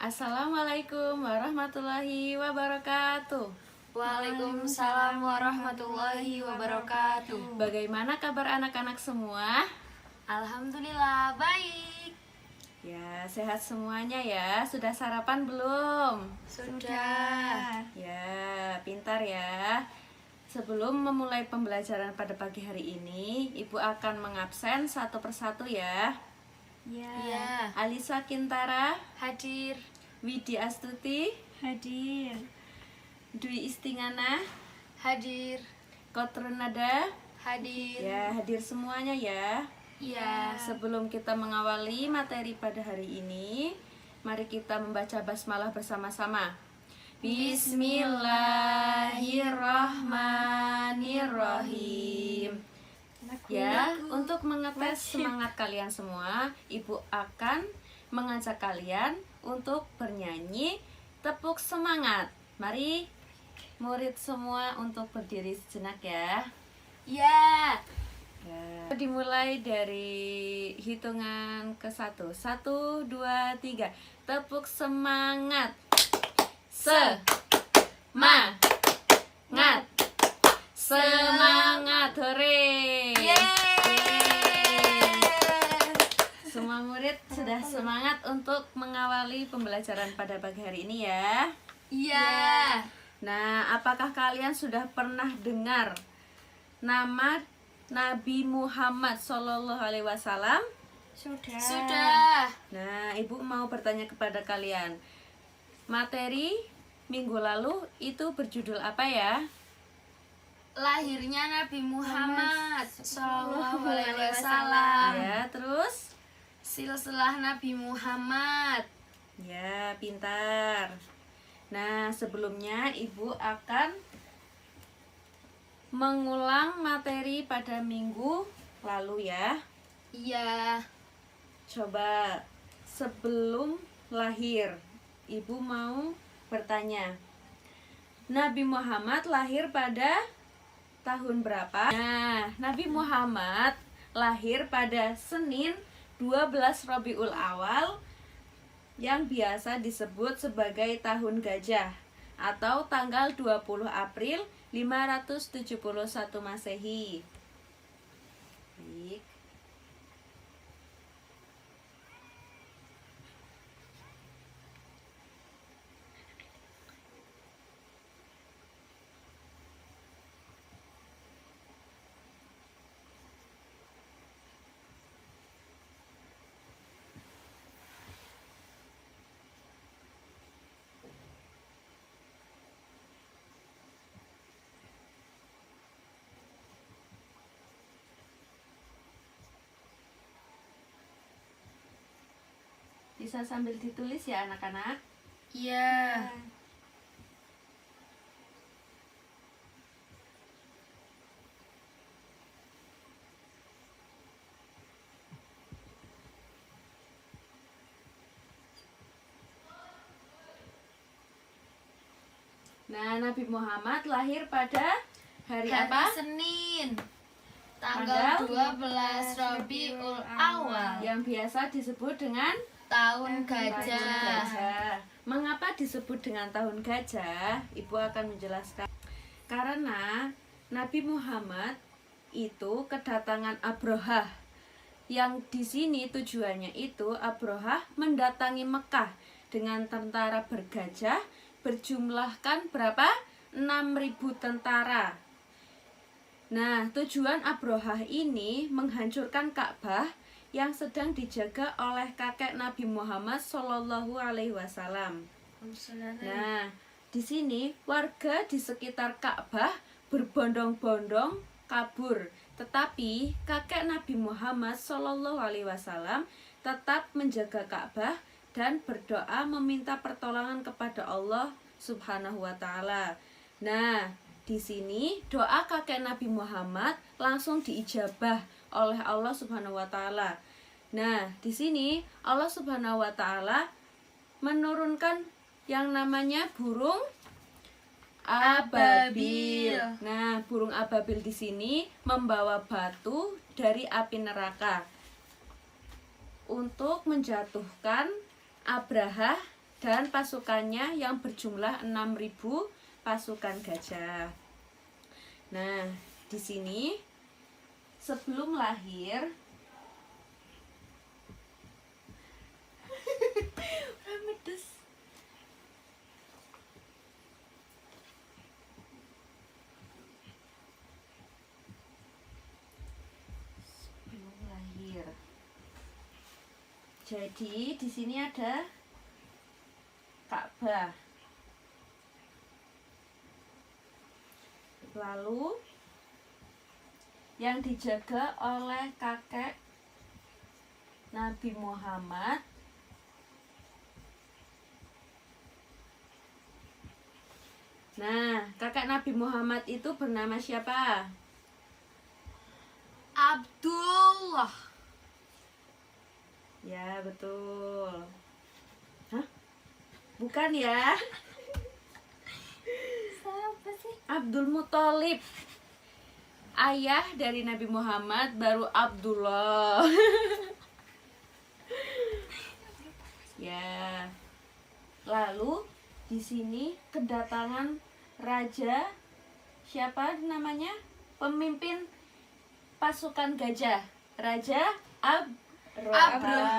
Assalamualaikum warahmatullahi wabarakatuh. Waalaikumsalam warahmatullahi wabarakatuh. Bagaimana kabar anak-anak semua? Alhamdulillah baik. Ya, sehat semuanya ya. Sudah sarapan belum? Sudah. Ya, pintar ya. Sebelum memulai pembelajaran pada pagi hari ini, Ibu akan mengabsen satu persatu ya. Ya. Alisa Kintara, Hadir. Widi Astuti, Hadir. Dwi Istingana, Hadir. Kotrunada. Hadir. Ya, hadir semuanya ya. Ya. Sebelum kita mengawali materi pada hari ini, mari kita membaca basmalah bersama-sama. Bismillahirrahmanirrahim. Ya, untuk mengetes semangat kalian semua, Ibu akan mengajak kalian untuk bernyanyi tepuk semangat. Mari murid semua untuk berdiri sejenak ya. Ya. Ya. Dimulai dari hitungan ke 1. 1, 2, 3. Tepuk semangat. Semangat. Semangat. Hore. Semua murid sudah semangat untuk mengawali pembelajaran pada pagi hari ini ya. Ya. Nah, apakah kalian sudah pernah dengar nama Nabi Muhammad SAW? Sudah. Nah, Ibu mau bertanya kepada kalian. Materi minggu lalu itu berjudul apa ya? Lahirnya Nabi Muhammad Sallallahu Alaihi Wasallam. Ya, terus? Silsilah Nabi Muhammad. Ya, pintar. Nah, sebelumnya Ibu akan mengulang materi pada minggu lalu ya. Iya. Coba sebelum lahir, Ibu mau bertanya. Nabi Muhammad lahir pada tahun berapa? Nah, Nabi Muhammad lahir pada Senin 12 Rabiul Awal yang biasa disebut sebagai tahun gajah atau tanggal 20 April 571 Masehi. Baik. Bisa sambil ditulis ya anak-anak. Iya. Nah, Nabi Muhammad lahir pada hari apa? Senin. Tanggal Tanggal 12 Rabiul Awal. Yang biasa disebut dengan Tahun tahun gajah. gajah. Mengapa disebut dengan tahun gajah? Ibu akan menjelaskan. Karena Nabi Muhammad itu kedatangan Abrahah. Yang di sini tujuannya itu Abrahah mendatangi Mekah dengan tentara bergajah berjumlahkan berapa? 6.000 tentara. Nah, tujuan Abrahah ini menghancurkan Ka'bah yang sedang dijaga oleh kakek Nabi Muhammad Shallallahu Alaihi Wasallam. Nah, di sini warga di sekitar Ka'bah berbondong-bondong kabur, tetapi kakek Nabi Muhammad Shallallahu Alaihi Wasallam tetap menjaga Ka'bah dan berdoa meminta pertolongan kepada Allah Subhanahu wa taala. Nah, di sini doa kakek Nabi Muhammad langsung diijabah oleh Allah Subhanahu wa taala. Nah, di sini Allah Subhanahu wa taala menurunkan yang namanya burung ababil. Nah, burung ababil di sini membawa batu dari api neraka untuk menjatuhkan Abrahah dan pasukannya yang berjumlah 6.000 pasukan gajah. Nah, di sini sebelum lahir sebelum lahir. Jadi di sini ada Ka'bah. Lalu yang dijaga oleh kakek Nabi Muhammad Nah, kakek Nabi Muhammad itu bernama siapa? Abdullah. Ya, betul. Hah? Bukan ya? Siapa sih? Abdul Muthalib. Ayah dari Nabi Muhammad baru Abdullah. Ya. Lalu di sini kedatangan raja, siapa namanya? Pemimpin pasukan gajah, Raja Abraha.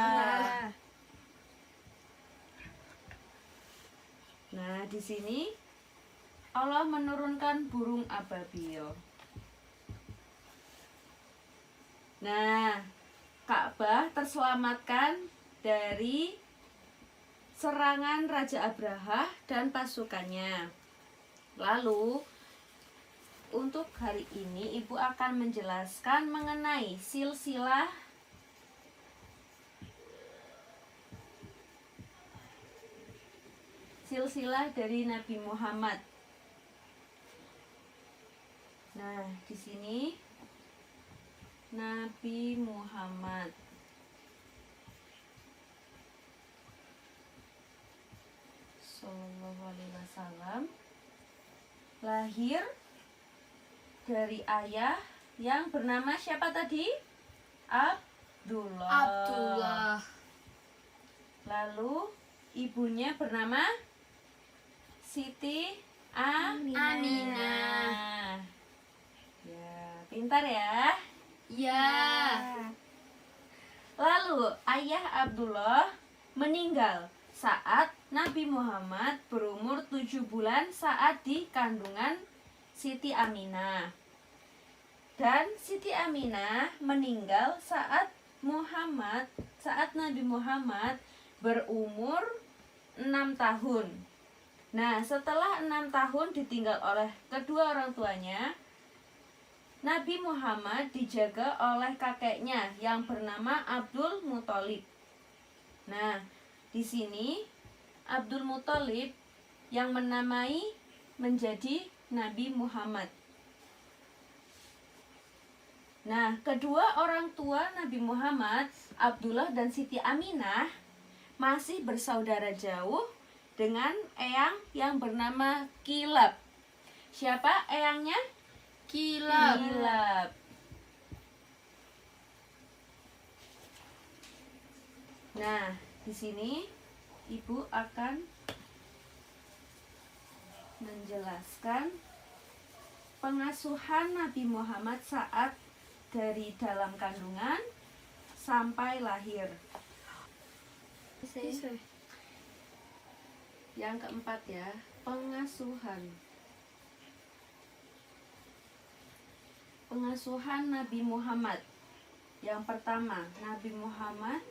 Nah, di sini Allah menurunkan burung ababil. Nah, Ka'bah terselamatkan dari serangan Raja Abraha dan pasukannya. Lalu, untuk hari ini Ibu akan menjelaskan mengenai silsilah dari Nabi Muhammad. Nah, di sini Nabi Muhammad Sallallahu Alaihi Wasallam lahir dari ayah yang bernama siapa tadi? Abdullah. Lalu ibunya bernama Siti Aminah. Ya, pintar ya. Ya. Lalu ayah Abdullah meninggal saat Nabi Muhammad berumur 7 bulan saat di kandungan Siti Aminah. Dan Siti Aminah meninggal saat Nabi Muhammad berumur 6 tahun. Nah, setelah 6 tahun ditinggal oleh kedua orang tuanya, Nabi Muhammad dijaga oleh kakeknya yang bernama Abdul Muthalib. Nah, di sini Abdul Muthalib yang menamai menjadi Nabi Muhammad. Nah, kedua orang tua Nabi Muhammad, Abdullah dan Siti Aminah, masih bersaudara jauh dengan eyang yang bernama Kilab. Siapa eyangnya? Kilab. Nah, di sini Ibu akan menjelaskan pengasuhan Nabi Muhammad saat dari dalam kandungan sampai lahir. Yang keempat ya, pengasuhan. Pengasuhan Nabi Muhammad. Yang pertama, Nabi Muhammad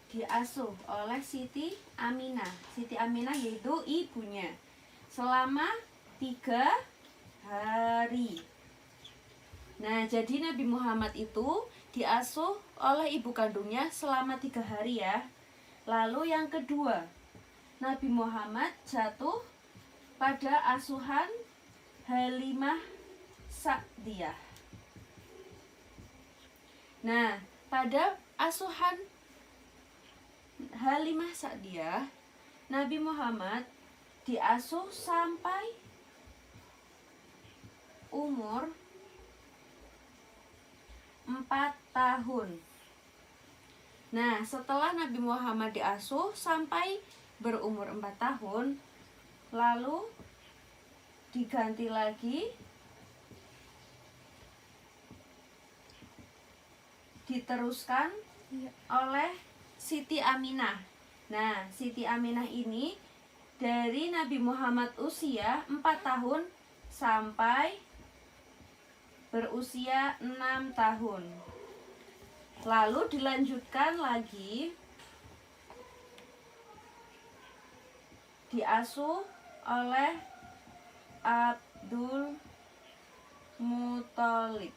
diasuh oleh Siti Aminah. Siti Aminah yaitu ibunya selama 3 hari. Nah, jadi Nabi Muhammad itu diasuh oleh ibu kandungnya selama 3 hari ya. Lalu yang kedua, Nabi Muhammad jatuh pada asuhan Halimah Sa'diyah. Nah, pada asuhan Halimah Sa'diyah, Nabi Muhammad diasuh sampai umur 4 tahun. Nah, setelah Nabi Muhammad diasuh sampai berumur 4 tahun, lalu diganti lagi, diteruskan oleh Siti Aminah. Nah, Siti Aminah ini dari Nabi Muhammad usia 4 tahun sampai berusia 6 tahun. Lalu dilanjutkan lagi, diasuh oleh Abdul Muthalib.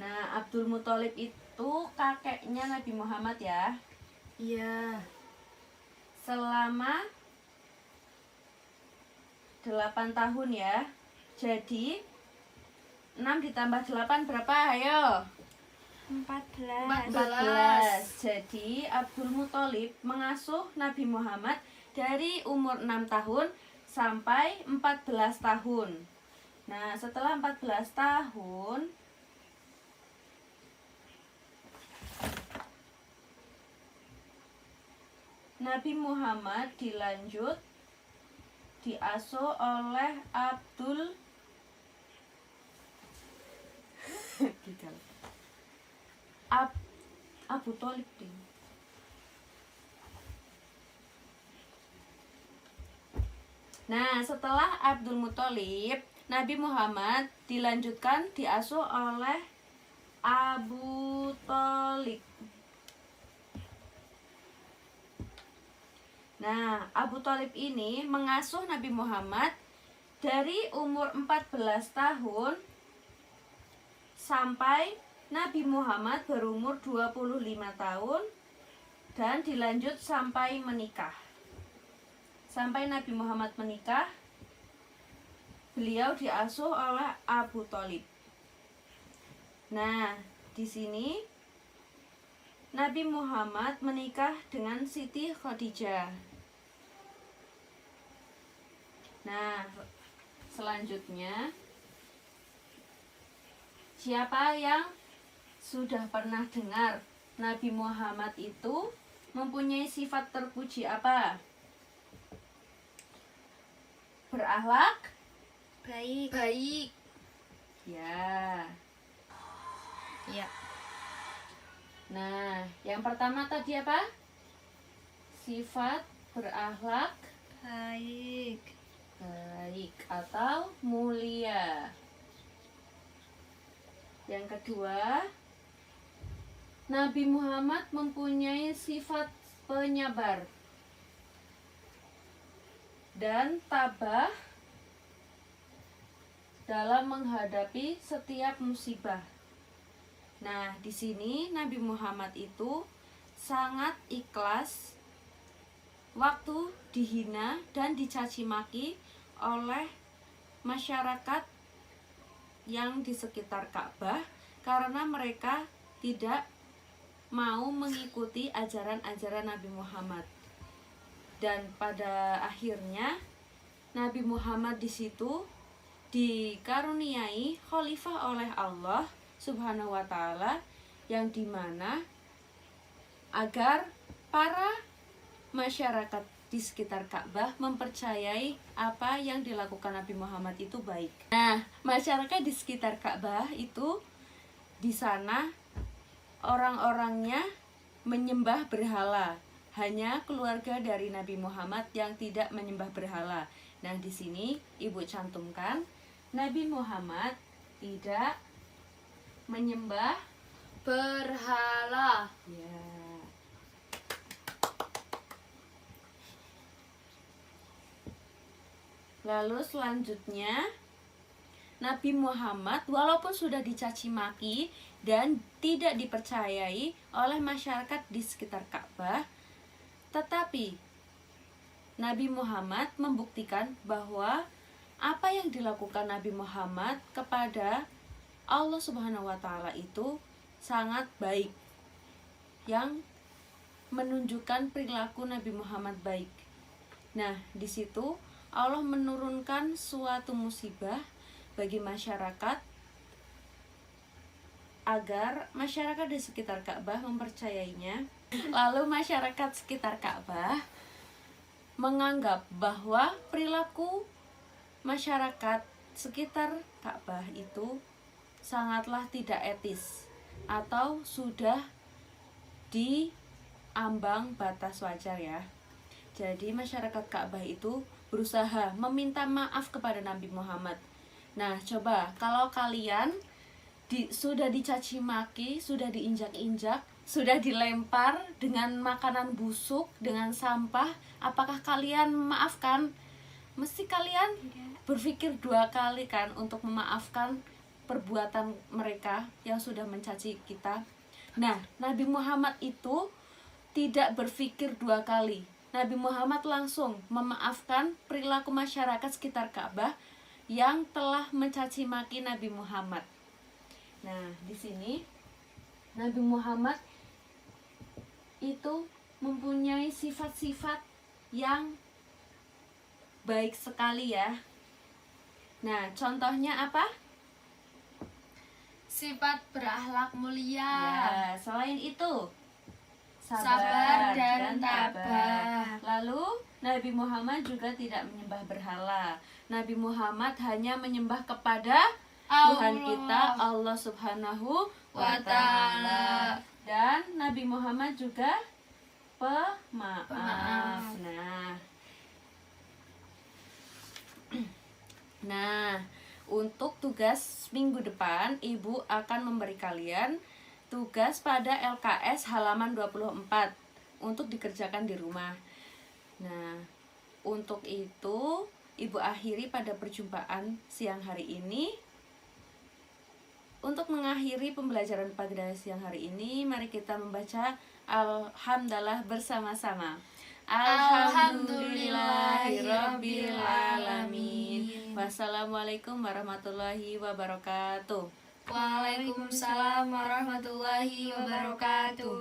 Nah, Abdul Muthalib itu kakeknya Nabi Muhammad ya. Iya. Selama 8 tahun ya. Jadi 6 ditambah 8 berapa? Ayo. 14. Jadi Abdul Muthalib mengasuh Nabi Muhammad dari umur 6 tahun sampai 14 tahun. Nah, setelah 14 tahun Nabi Muhammad dilanjut diasuh oleh Abu Thalib. Nah, setelah Abdul Muthalib, Nabi Muhammad dilanjutkan diasuh oleh Abu Thalib. Nah, Abu Thalib ini mengasuh Nabi Muhammad dari umur 14 tahun sampai Nabi Muhammad berumur 25 tahun dan dilanjut sampai menikah. Sampai Nabi Muhammad menikah, beliau diasuh oleh Abu Thalib. Nah, di sini Nabi Muhammad menikah dengan Siti Khadijah. Nah, selanjutnya, siapa yang sudah pernah dengar Nabi Muhammad itu mempunyai sifat terpuji apa? Berakhlak Baik. ya. Ya. Nah, yang pertama tadi apa? Sifat berakhlak Baik. atau mulia. Yang kedua, Nabi Muhammad mempunyai sifat penyabar dan tabah dalam menghadapi setiap musibah. Nah, di sini Nabi Muhammad itu sangat ikhlas waktu dihina dan dicaci maki oleh masyarakat yang di sekitar Ka'bah karena mereka tidak mau mengikuti ajaran-ajaran Nabi Muhammad. Dan pada akhirnya Nabi Muhammad di situ dikaruniai khalifah oleh Allah Subhanahu wa taala, yang dimana agar para masyarakat di sekitar Ka'bah mempercayai apa yang dilakukan Nabi Muhammad itu baik. Nah, masyarakat di sekitar Ka'bah itu di sana orang-orangnya menyembah berhala. Hanya keluarga dari Nabi Muhammad yang tidak menyembah berhala. Nah, di sini Ibu cantumkan Nabi Muhammad tidak menyembah Berhala. ya. Lalu selanjutnya, Nabi Muhammad walaupun sudah dicaci maki dan tidak dipercayai oleh masyarakat di sekitar Ka'bah, tetapi Nabi Muhammad membuktikan bahwa apa yang dilakukan Nabi Muhammad kepada Allah Subhanahu wa taala itu sangat baik, yang menunjukkan perilaku Nabi Muhammad baik. Nah, di situ Allah menurunkan suatu musibah bagi masyarakat agar masyarakat di sekitar Ka'bah mempercayainya. Lalu masyarakat sekitar Ka'bah menganggap bahwa perilaku masyarakat sekitar Ka'bah itu sangatlah tidak etis atau sudah di ambang batas wajar ya. Jadi masyarakat Ka'bah itu berusaha meminta maaf kepada Nabi Muhammad. Nah, coba kalau kalian sudah dicaci maki, sudah diinjak-injak, sudah dilempar dengan makanan busuk, dengan sampah, apakah kalian memaafkan? Mesti kalian berpikir 2 kali kan untuk memaafkan perbuatan mereka yang sudah mencaci kita. Nah, Nabi Muhammad itu tidak berpikir 2 kali. Nabi Muhammad langsung memaafkan perilaku masyarakat sekitar Ka'bah yang telah mencaci maki Nabi Muhammad. Nah, di sini Nabi Muhammad itu mempunyai sifat-sifat yang baik sekali ya. Nah, contohnya apa? Sifat berakhlak mulia. Ya, selain itu Sabar dan tabah. Lalu Nabi Muhammad juga tidak menyembah berhala. Nabi Muhammad hanya menyembah kepada Tuhan kita Allah Subhanahu wa Ta'ala. Dan Nabi Muhammad juga pemaaf. Nah, untuk tugas minggu depan Ibu akan memberi kalian tugas pada LKS halaman 24 untuk dikerjakan di rumah. Nah, untuk itu Ibu akhiri pada perjumpaan siang hari ini. Untuk mengakhiri pembelajaran pada siang hari ini, mari kita membaca Alhamdulillah bersama-sama. Alhamdulillahirabbil alamin. Wassalamualaikum warahmatullahi wabarakatuh. Waalaikumsalam warahmatullahi wabarakatuh.